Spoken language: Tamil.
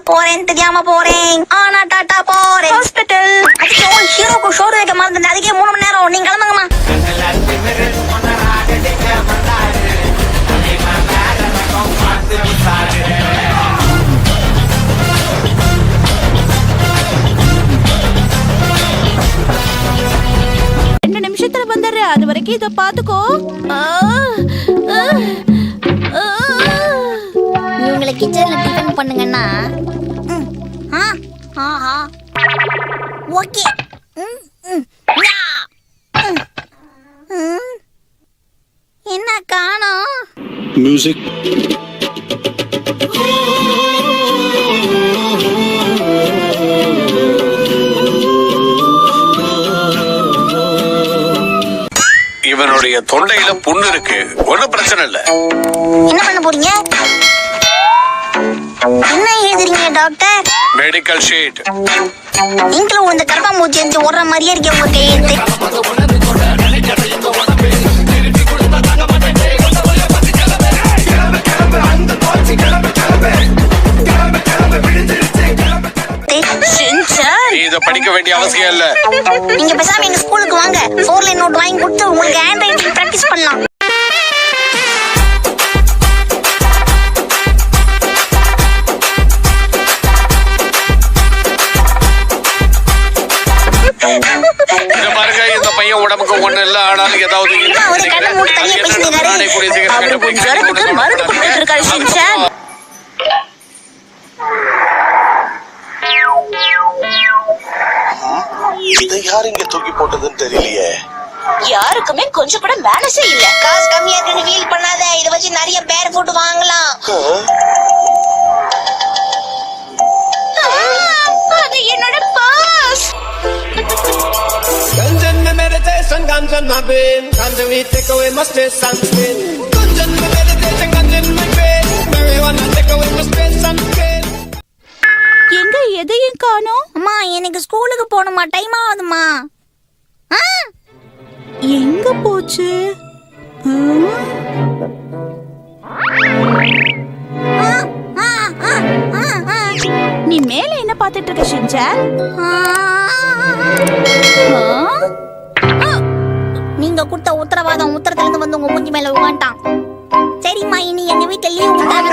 போறேன் தெரியாம போறேன். ஆனா டாட்டா போறேன் ஹாஸ்பிட்டல். ஐயோ ஹீரோக்கு ஷோர் வைக்க மறந்துட்டேன். அதுக்கே 3 மணி நேரம். நீங்க கிளம்புங்கம்மா. வந்துடுற அது வரைக்கும் இதை பாத்துக்கோ. இவங்களை கிச்சன்ல டிஃபன் பண்ணுங்கன்னா ஓகே. என்ன காணோம்? மியூசிக். இவனுடைய தொண்டையில புண்ணு இருக்கு. ஒன்னும் பிரச்சனை இல்ல. என்ன பண்ண போறீங்க? என்ன எழுதுறீங்க டாக்டர்? Medical sheet. இங்கில இந்த கரப்பாம்பூச்சி எரிஞ்சு ஓடுற மாதிரியே இருக்கு உங்க கையெழுத்து. இத படிக்க வேண்டிய அவசியம் இல்ல. நீங்க பேசாம எங்க ஸ்கூலுக்கு வாங்க. 4 லைன் நோட் வாங்கி கொடுத்து உங்களுக்கு ஹேண்ட் ரைட்டிங் பிராக்டிஸ் பண்ணலாம். இந்த பாருங்க, இந்த பையன் உடம்புக்கு ஒண்ணு இல்ல. ஆனாலும் ஏதாவது மருந்து கொடுத்துட்டு இருக்காரு ஷின்சான். இதை யார் இங்க தூக்கி போட்டதுன்னு தெரியலையே. யாருக்குமே கொஞ்சம் கூட மேனஸே இல்ல. காசு கம்மியா இருக்குன்னு ஃபீல் பண்ணாத. இத வச்சு நிறைய பேர் போட்டு வாங்கலாம். அது என்னோட pass. Gunjan me meditation, gunjan my brain. Gunjan we take away my stress and pain. Gunjan me meditation, gunjan my brain. Marijuana take away my stress and pain. எங்க எதையும் காணோம்? அம்மா எனக்கு ஸ்கூலுக்கு போகணுமா? டைம் ஆகுதுமா. எங்க போச்சு? நீ மேல என்ன பாத்துட்டு இருக்க ஷின்சான்? நீங்க கொடுத்த உத்தரவாதம் உத்தரத்துல இருந்து வந்து உங்க மூஞ்சி மேல உட்காந்துட்டான். சரிம்மா, இனி எங்க வீட்டுல லீவ் விட்டாங்க.